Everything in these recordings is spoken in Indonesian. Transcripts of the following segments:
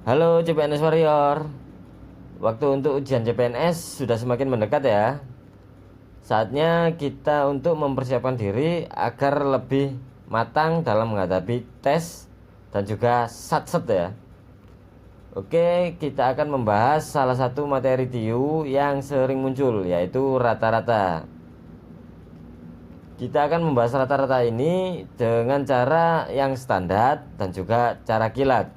Halo CPNS Warrior. Waktu untuk ujian CPNS sudah semakin mendekat ya. Saatnya kita untuk mempersiapkan diri agar lebih matang dalam menghadapi tes dan juga satset ya. Oke, kita akan membahas salah satu materi TIU yang sering muncul, yaitu rata-rata. Kita akan membahas rata-rata ini dengan cara yang standar dan juga cara kilat,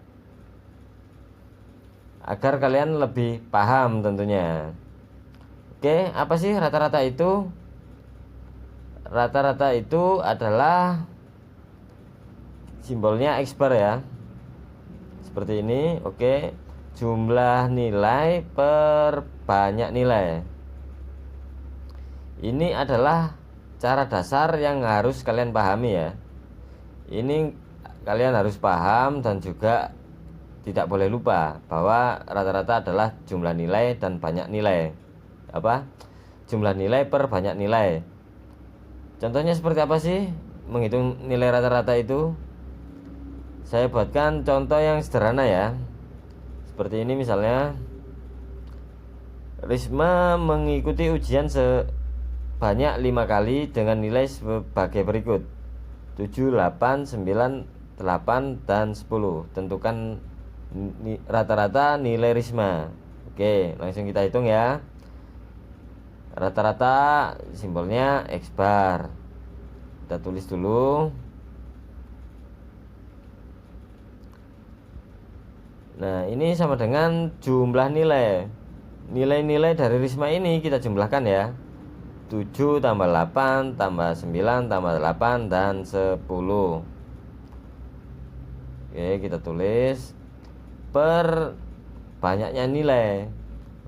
agar kalian lebih paham tentunya. Oke, apa sih rata-rata itu? Rata-rata itu adalah simbolnya X bar ya. Seperti ini, oke. Jumlah nilai per banyak nilai. Ini adalah cara dasar yang harus kalian pahami ya. Ini kalian harus paham dan juga tidak boleh lupa bahwa rata-rata adalah jumlah nilai dan banyak nilai. Jumlah nilai per banyak nilai. Contohnya seperti apa sih menghitung nilai rata-rata itu? Saya buatkan contoh yang sederhana ya. Seperti ini misalnya, Risma mengikuti ujian sebanyak 5 kali dengan nilai sebagai berikut: 7, 8, 9, 8, dan 10. Tentukan rata-rata nilai Risma. Oke, langsung kita hitung ya. Rata-rata simbolnya X bar. Kita tulis dulu. Nah, ini sama dengan jumlah nilai. Nilai-nilai dari Risma ini kita jumlahkan ya. 7 tambah 8 tambah 9 tambah 8 dan 10. Oke, kita tulis per banyaknya nilai.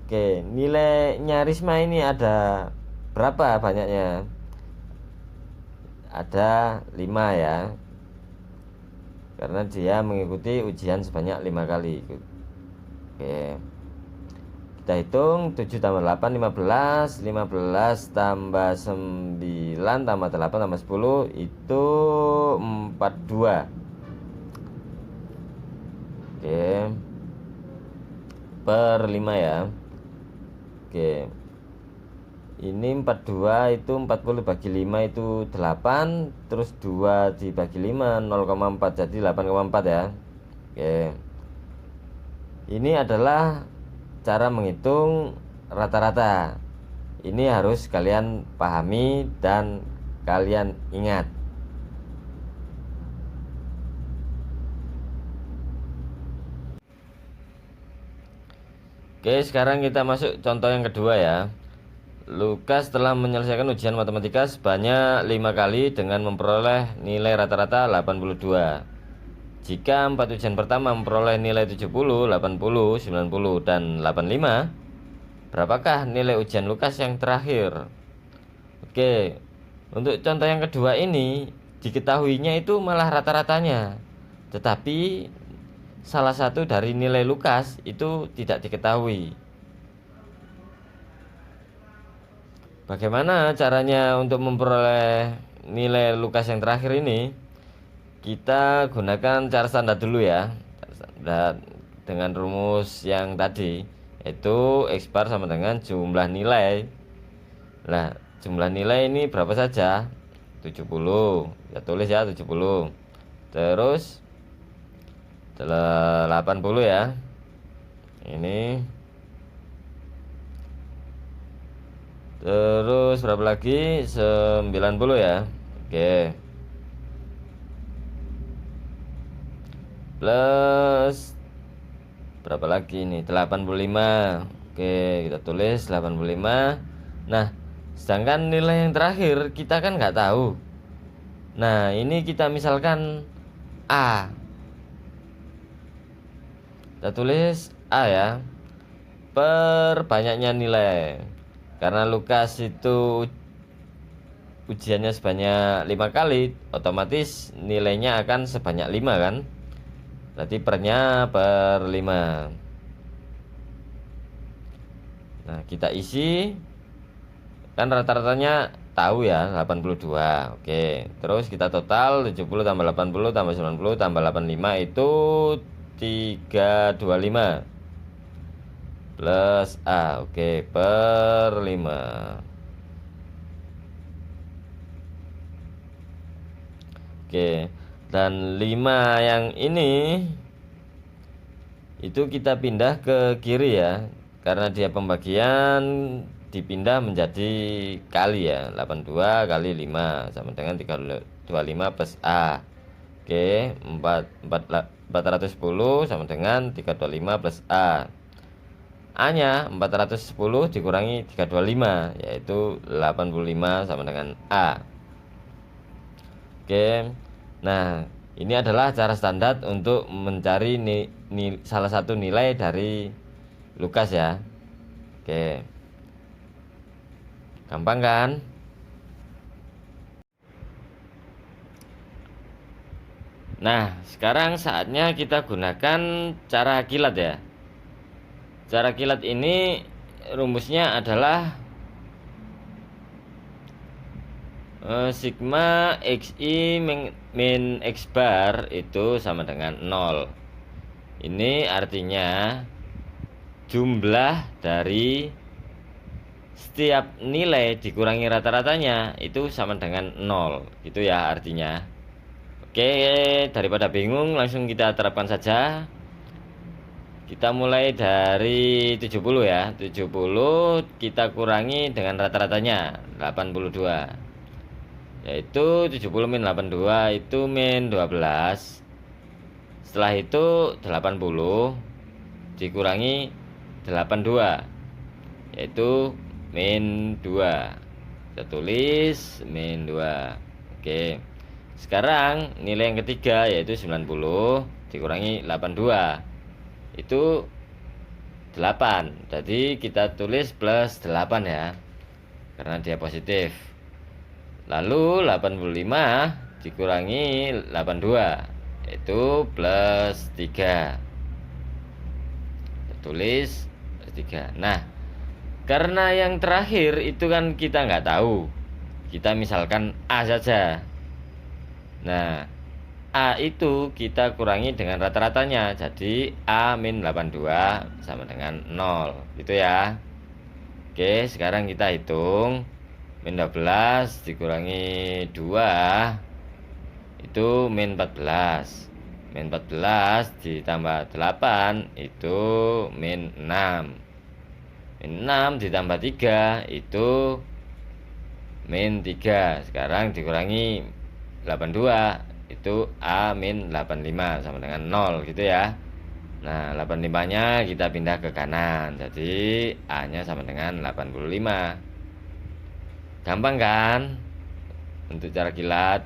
Oke, nilainya Risma ini ada berapa banyaknya? Ada 5 ya, karena dia mengikuti ujian sebanyak 5 kali. Oke, kita hitung. 7 tambah 8, 15. 15 tambah 9 tambah 8 tambah 10 itu 42. Oke, per 5 ya. Oke, ini 42 itu 40 bagi 5 itu 8. Terus 2 dibagi 5 0,4, jadi 8,4 ya. Oke, ini adalah cara menghitung rata-rata. Ini harus kalian pahami dan kalian ingat. Oke, sekarang kita masuk contoh yang kedua ya. Lukas telah menyelesaikan ujian matematika sebanyak 5 kali dengan memperoleh nilai rata-rata 82. Jika 4 ujian pertama memperoleh nilai 70, 80, 90, dan 85, berapakah nilai ujian Lukas yang terakhir? Oke, untuk contoh yang kedua ini diketahuinya itu malah rata-ratanya, tetapi salah satu dari nilai Lukas itu tidak diketahui. Bagaimana caranya untuk memperoleh nilai Lukas yang terakhir ini? Kita gunakan cara standar dulu ya. Cara standar dengan rumus yang tadi, yaitu X bar sama dengan jumlah nilai. Nah, jumlah nilai ini berapa saja? 70. Ya tulis ya 70. Terus 80 ya. Ini. Terus berapa lagi? 90 ya. Oke. Plus berapa lagi ini? 85. Oke, kita tulis 85. Nah, sedangkan nilai yang terakhir kita kan nggak tahu. Nah, ini kita misalkan A. Kita tulis A ya. Per banyaknya nilai. Karena Lukas itu ujiannya sebanyak 5 kali, otomatis nilainya akan sebanyak 5 kan. Berarti pernya per 5. Nah, kita isi. Kan rata-ratanya tahu ya, 82. Oke, terus kita total 70 tambah 80 tambah 90 tambah 85 itu 325 plus A. Oke, per 5. Oke, dan 5 yang ini itu kita pindah ke kiri ya, karena dia pembagian dipindah menjadi kali ya. 82 kali 5 sama dengan 325 plus A. Oke, 410 sama dengan 325 plus A. A nya 410 dikurangi 325, yaitu 85 sama dengan A. Oke, nah ini adalah cara standar untuk mencari salah satu nilai dari Lukas ya. Oke, gampang kan? Nah, sekarang saatnya kita gunakan cara kilat ya. Cara kilat ini rumusnya adalah sigma xi min x bar itu sama dengan 0. Ini artinya jumlah dari setiap nilai dikurangi rata-ratanya itu sama dengan 0. Gitu ya artinya. Oke, daripada bingung langsung kita terapkan saja. Kita mulai dari 70 ya. 70 kita kurangi dengan rata-ratanya 82. Yaitu 70 min 82 itu min 12. Setelah itu 80 dikurangi 82, yaitu min 2. Kita tulis min 2. Oke, sekarang nilai yang ketiga yaitu 90 dikurangi 82, itu 8. Jadi kita tulis plus 8 ya, karena dia positif. Lalu 85 dikurangi 82, yaitu plus 3. Kita tulis plus 3. Nah, karena yang terakhir itu kan kita nggak tahu, kita misalkan A saja. Nah, A itu kita kurangi dengan rata-ratanya, jadi A min 82 sama dengan 0 gitu ya. Oke, sekarang kita hitung. Min 12 dikurangi 2 itu min 14. Min 14 ditambah 8 itu min 6. Min 6 ditambah 3 itu min 3. Sekarang dikurangi 82 itu A min 85 sama dengan 0 gitu ya. Nah, 85 nya kita pindah ke kanan, jadi A nya sama dengan 85. Gampang kan untuk cara kilat?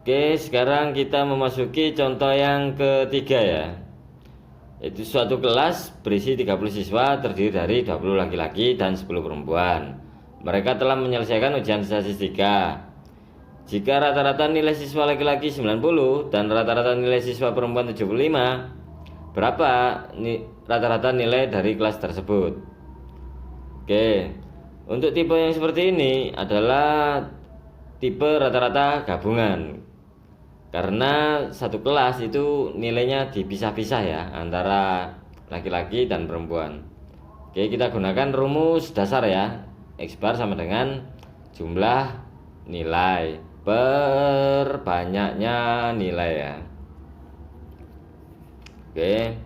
Oke, sekarang kita memasuki contoh yang ketiga ya. Yaitu suatu kelas berisi 30 siswa terdiri dari 20 laki-laki dan 10 perempuan. Mereka telah menyelesaikan ujian statistika. Jika rata-rata nilai siswa laki-laki 90 dan rata-rata nilai siswa perempuan 75, berapa rata-rata nilai dari kelas tersebut? Oke, untuk tipe yang seperti ini adalah tipe rata-rata gabungan, karena satu kelas itu nilainya dipisah-pisah ya antara laki-laki dan perempuan. Oke, kita gunakan rumus dasar ya. X bar sama dengan jumlah nilai per banyaknya nilai ya. Oke,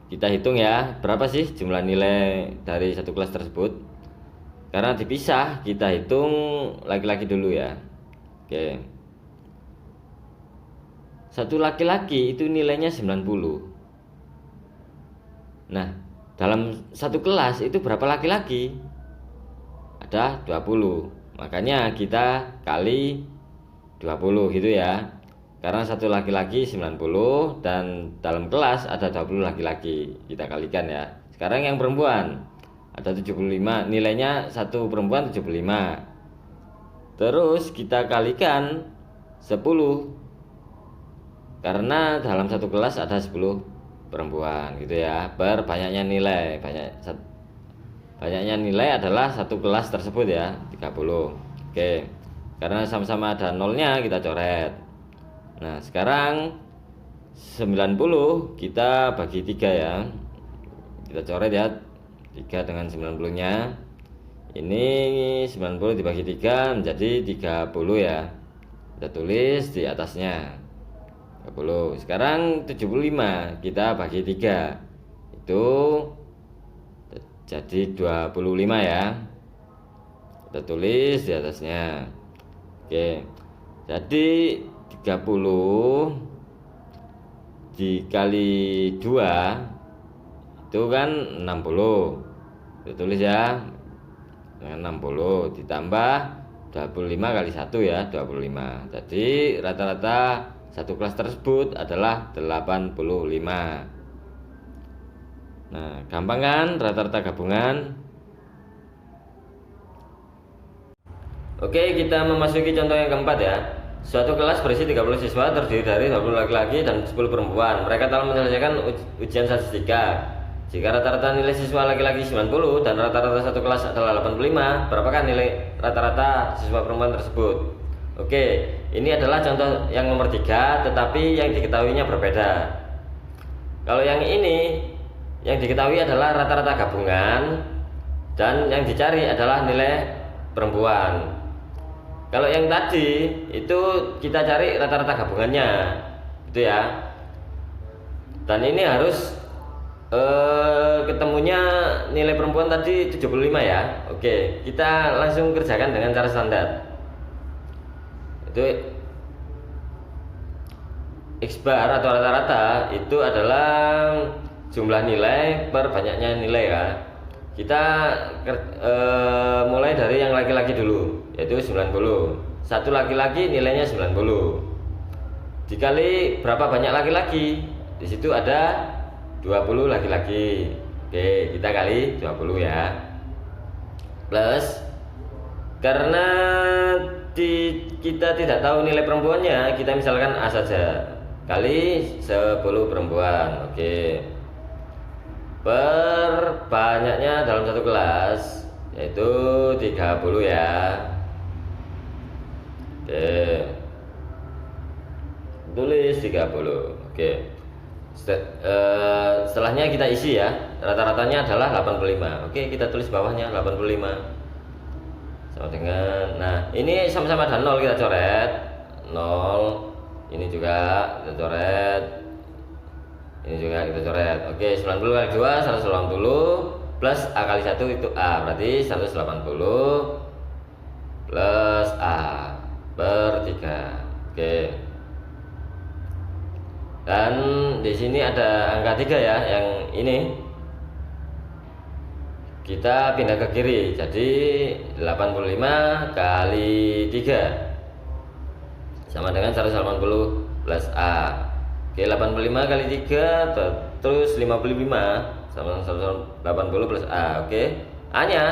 kita hitung ya, berapa sih jumlah nilai dari satu kelas tersebut. Karena dipisah, kita hitung laki-laki dulu ya. Oke, satu laki-laki itu nilainya 90. Nah, dalam satu kelas itu berapa laki-laki? Ada 20. Makanya kita kali 20 gitu ya. Karena satu laki-laki 90 dan dalam kelas ada 20 laki-laki, kita kalikan ya. Sekarang yang perempuan ada 75, nilainya satu perempuan 75. Terus kita kalikan 10, karena dalam satu kelas ada 10 perempuan gitu ya. Per banyaknya nilai, banyaknya nilai adalah satu kelas tersebut ya, 30. Oke, karena sama-sama ada nolnya kita coret. Nah sekarang 90 kita bagi 3 ya, kita coret ya 3 dengan 90 nya. Ini 90 dibagi 3 menjadi 30 ya, kita tulis di atasnya 30. Sekarang 75 kita bagi 3, itu jadi 25 ya, kita tulis di atasnya. Oke, jadi 30 dikali 2 itu kan 60, kita tulis ya dengan 60 ditambah 25 kali 1 ya 25. Jadi rata-rata satu kelas tersebut adalah 85. Nah gampang kan rata-rata gabungan. Oke, kita memasuki contoh yang keempat ya. Suatu kelas berisi 30 siswa terdiri dari 20 laki-laki dan 10 perempuan. Mereka telah menyelesaikan ujian statistika. Jika rata-rata nilai siswa laki-laki 90 dan rata-rata satu kelas adalah 85, berapakah nilai rata-rata siswa perempuan tersebut? Oke, ini adalah contoh yang nomor 3, tetapi yang diketahuinya berbeda. Kalau yang ini, yang diketahui adalah rata-rata gabungan, dan yang dicari adalah nilai perempuan. Kalau yang tadi itu kita cari rata-rata gabungannya, gitu ya. Dan ini harus ketemunya nilai perempuan tadi 75 ya. Oke, kita langsung kerjakan dengan cara standar. Itu X bar atau rata-rata itu adalah jumlah nilai per banyaknya nilai ya. Kita mulai dari yang laki-laki dulu, yaitu 90. Satu laki-laki nilainya 90. Dikali berapa banyak laki-laki? Di situ ada 20 laki-laki. Oke, kita kali 20 ya. Plus karena kita tidak tahu nilai perempuannya, kita misalkan A saja. Kali 10 perempuan. Oke. Per banyaknya dalam satu kelas yaitu 30 ya. Oke. Tulis 30. Oke. Setelahnya kita isi ya. Rata-ratanya adalah 85. Oke, kita tulis bawahnya 85. Sama dengan, nah ini sama-sama ada 0, kita coret 0. Ini juga kita coret, ini juga kita coret. Oke, 90 kali 2 180 plus A kali 1 itu A, berarti 180 plus A per 3. Oke. Dan di sini ada angka 3 ya, yang ini kita pindah ke kiri, jadi 85 kali 3 sama dengan 180 plus A. Oke, 85 kali 3 terus 55 sama dengan 180 plus A. Oke, A nya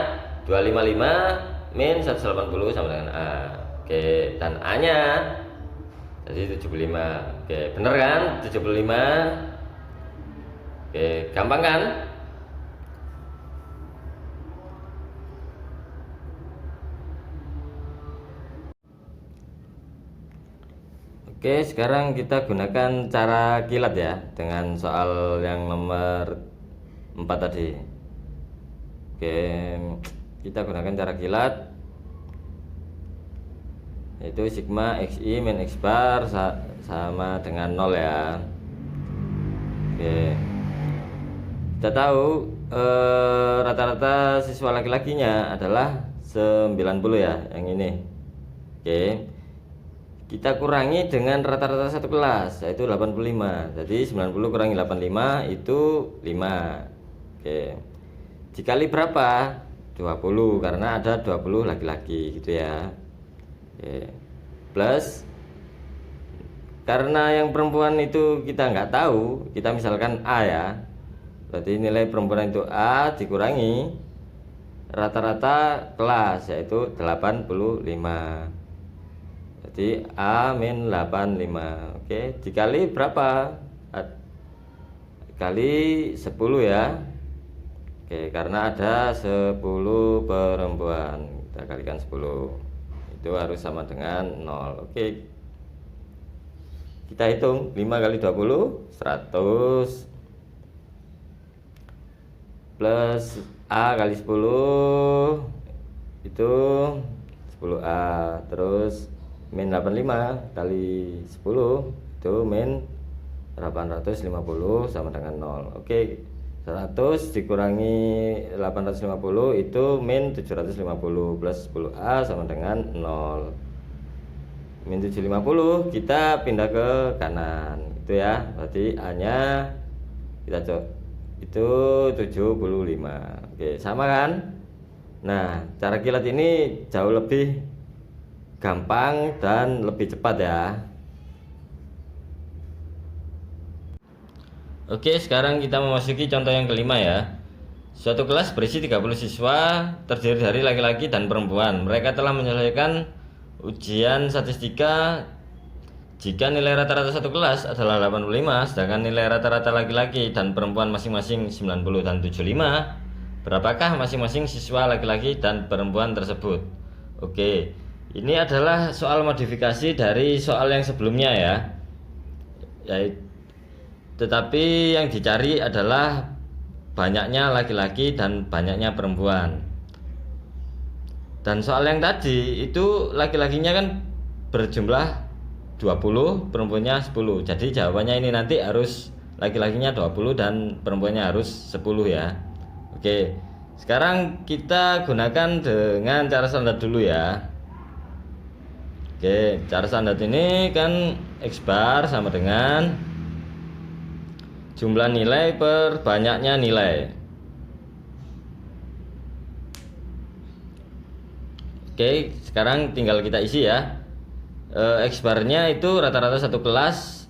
255 min 180 sama dengan A. Oke, dan A nya jadi 75. Oke, bener kan? 75. Oke, gampang kan? Oke, sekarang kita gunakan cara kilat ya, dengan soal yang nomor 4 tadi. Oke, kita gunakan cara kilat, yaitu sigma xi min x bar sama dengan 0 ya. Oke, kita tahu rata-rata siswa laki-lakinya adalah 90 ya, yang ini. Oke, kita kurangi dengan rata-rata satu kelas, yaitu 85. Jadi 90 kurangi 85 itu 5. Oke, dikali berapa? 20, karena ada 20 laki-laki gitu ya. Oke. Plus karena yang perempuan itu kita nggak tahu, kita misalkan A ya, berarti nilai perempuan itu A dikurangi rata-rata kelas, yaitu 85. Jadi A min 85. Oke, dikali berapa? Kali 10 ya. Oke, karena ada 10 perempuan, kita kalikan 10. itu harus sama dengan 0. Oke, kita hitung 5 kali 20 100 plus A kali 10 itu 10A, terus min 85 kali 10 itu min 850 sama dengan 0. Oke, 100 dikurangi 850 itu min 750 plus 10A sama dengan 0. Min 750 kita pindah ke kanan itu ya, berarti A nya kita cok itu 75. Oke, sama kan? Nah, cara kilat ini jauh lebih gampang dan lebih cepat ya. Oke, sekarang kita memasuki contoh yang kelima ya. Suatu kelas berisi 30 siswa, terdiri dari laki-laki dan perempuan. Mereka telah menyelesaikan ujian statistika jika nilai rata-rata satu kelas adalah 85, sedangkan nilai rata-rata laki-laki dan perempuan masing-masing 90 dan 75. Berapakah masing-masing siswa laki-laki dan perempuan tersebut? Oke, ini adalah soal modifikasi dari soal yang sebelumnya ya. Tetapi yang dicari adalah banyaknya laki-laki dan banyaknya perempuan. Dan soal yang tadi itu laki-lakinya kan berjumlah 20, perempuannya 10. Jadi jawabannya ini nanti harus laki-lakinya 20 dan perempuannya harus 10 ya. Oke, sekarang kita gunakan dengan cara standar dulu ya. Oke, cara standar ini kan X bar sama dengan jumlah nilai per banyaknya nilai. Oke, sekarang tinggal kita isi ya. X barnya itu rata-rata satu kelas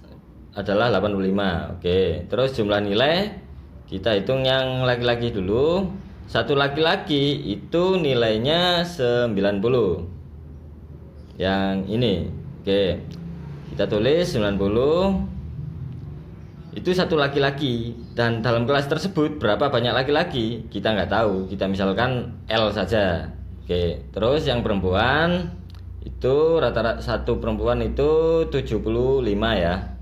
adalah 85. Oke, terus jumlah nilai kita hitung yang laki-laki dulu. Satu laki-laki itu nilainya 90. Yang ini. Oke, kita tulis 90. Itu satu laki-laki, dan dalam kelas tersebut berapa banyak laki-laki kita nggak tahu, kita misalkan L saja. Oke, terus yang perempuan itu rata-rata satu perempuan itu 75 ya.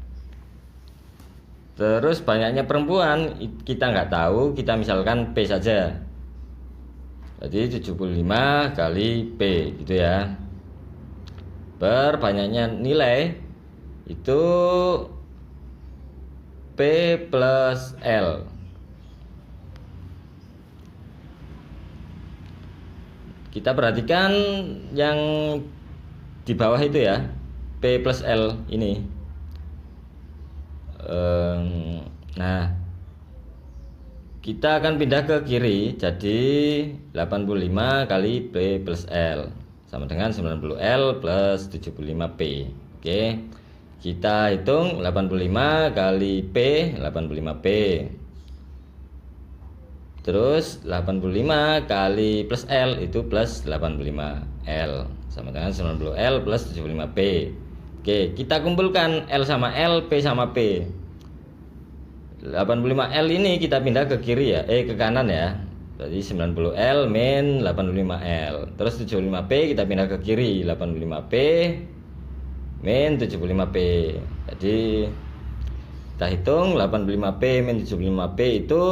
Terus banyaknya perempuan kita nggak tahu, kita misalkan P saja. Jadi 75 kali P gitu ya. Per banyaknya nilai itu P plus L. Kita perhatikan yang di bawah itu ya, P plus L ini. Nah, kita akan pindah ke kiri, jadi 85 kali P plus L sama dengan 90L plus 75P. Oke, kita hitung 85 kali P, 85P. Terus 85 kali plus L itu plus 85L sama dengan 90L plus 75P. Oke, kita kumpulkan L sama L, P sama P. 85L ini kita pindah ke kiri ya, ke kanan ya. Jadi 90L min 85L. Terus 75P kita pindah ke kiri, 85P min 75P. Jadi kita hitung 85P min 75P itu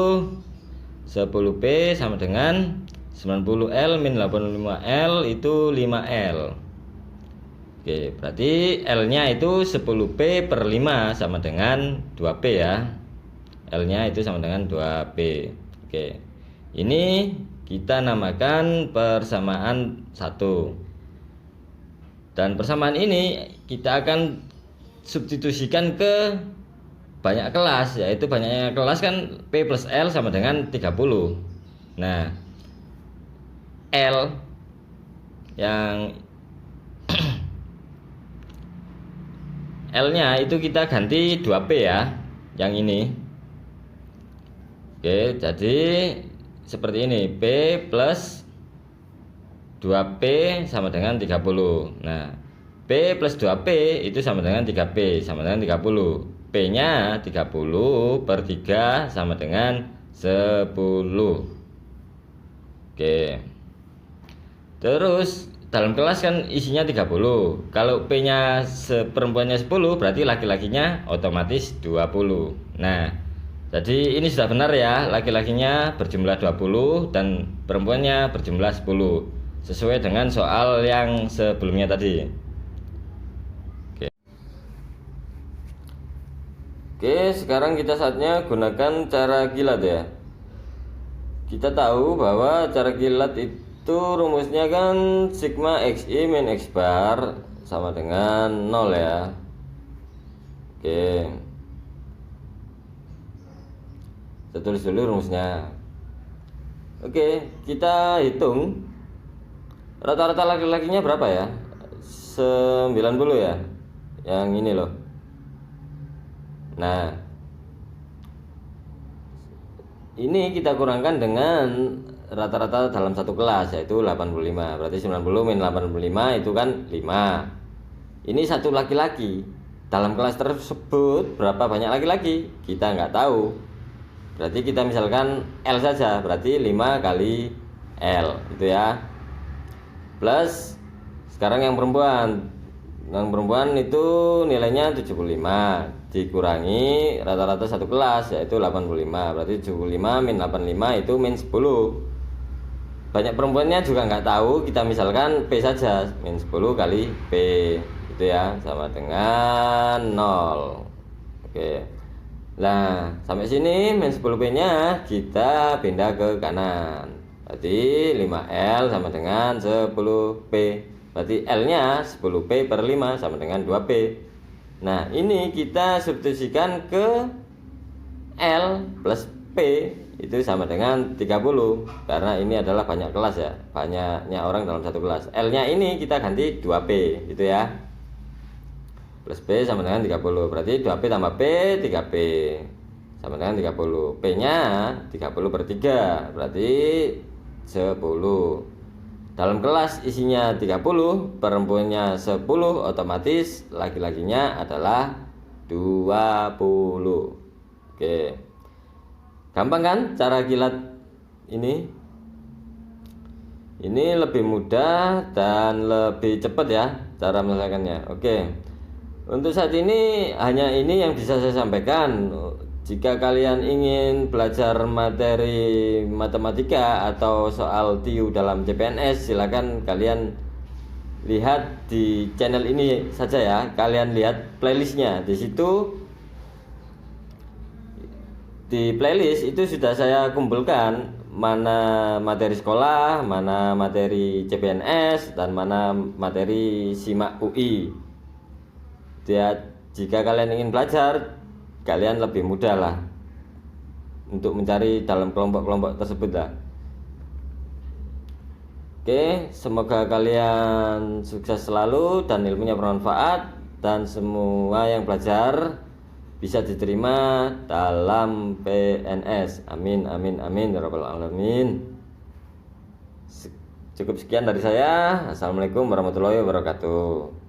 10P sama dengan 90L min 85L itu 5L. Oke, berarti L nya itu 10P per 5 sama dengan 2P ya. L nya itu sama dengan 2P. Oke, ini kita namakan persamaan 1. Dan persamaan ini kita akan substitusikan ke banyak kelas, yaitu banyaknya kelas kan P plus L sama dengan 30. Nah, L yang L nya itu kita ganti 2P ya, yang ini. Oke, jadi seperti ini, P plus 2P sama dengan 30. Nah, P plus 2P itu sama dengan 3P sama dengan 30. P nya 30 per 3 sama dengan 10. Oke, terus dalam kelas kan isinya 30. Kalau P-nya perempuannya 10, berarti laki-lakinya otomatis 20. Nah, jadi ini sudah benar ya, laki-lakinya berjumlah 20 dan perempuannya berjumlah 10. Sesuai dengan soal yang sebelumnya tadi. Oke, sekarang kita saatnya gunakan cara kilat ya. Kita tahu bahwa cara kilat itu rumusnya kan sigma xi min x bar sama dengan 0 ya. Oke, kita tulis dulu rumusnya. Oke, kita hitung rata-rata laki-lakinya berapa ya? 90 ya. Yang ini loh. Nah, ini kita kurangkan dengan rata-rata dalam satu kelas, yaitu 85. Berarti 90 min 85 itu kan 5. Ini satu laki-laki. Dalam kelas tersebut berapa banyak laki-laki? Kita nggak tahu. Berarti kita misalkan L saja, berarti 5 kali L itu ya. Plus sekarang yang perempuan. Yang perempuan itu nilainya 75 dikurangi rata-rata satu kelas, yaitu 85. Berarti 75 min 85 itu min 10. Banyak perempuannya juga nggak tahu, kita misalkan P saja, min 10 kali P itu ya, sama dengan 0. Oke. Nah, sampai sini min 10P nya kita pindah ke kanan. Berarti 5L sama dengan 10P. Berarti L nya 10P per 5 sama dengan 2P. Nah, ini kita substitusikan ke L plus P itu sama dengan 30. Karena ini adalah banyak kelas ya, banyaknya orang dalam satu kelas. L nya ini kita ganti 2P gitu ya. Plus P sama dengan 30. Berarti 2P tambah P, 3P sama dengan 30. P nya 30 per 3, berarti 10. Dalam kelas isinya 30, perempuannya 10, otomatis laki-lakinya adalah 20. Oke. Gampang kan cara kilat ini? Ini lebih mudah dan lebih cepat ya cara menyelesaikannya. Oke. Untuk saat ini hanya ini yang bisa saya sampaikan. Jika kalian ingin belajar materi matematika atau soal TIU dalam CPNS, silakan kalian lihat di channel ini saja ya. Kalian lihat playlistnya. Di situ di playlist itu sudah saya kumpulkan mana materi sekolah, mana materi CPNS, dan mana materi SIMAK UI. Ya, jika kalian ingin belajar, kalian lebih mudah lah untuk mencari dalam kelompok-kelompok tersebut lah. Oke, semoga kalian sukses selalu dan ilmunya bermanfaat, dan semua yang belajar bisa diterima dalam PNS. Amin amin amin ya rabbal alamin. Cukup sekian dari saya. Assalamualaikum warahmatullahi wabarakatuh.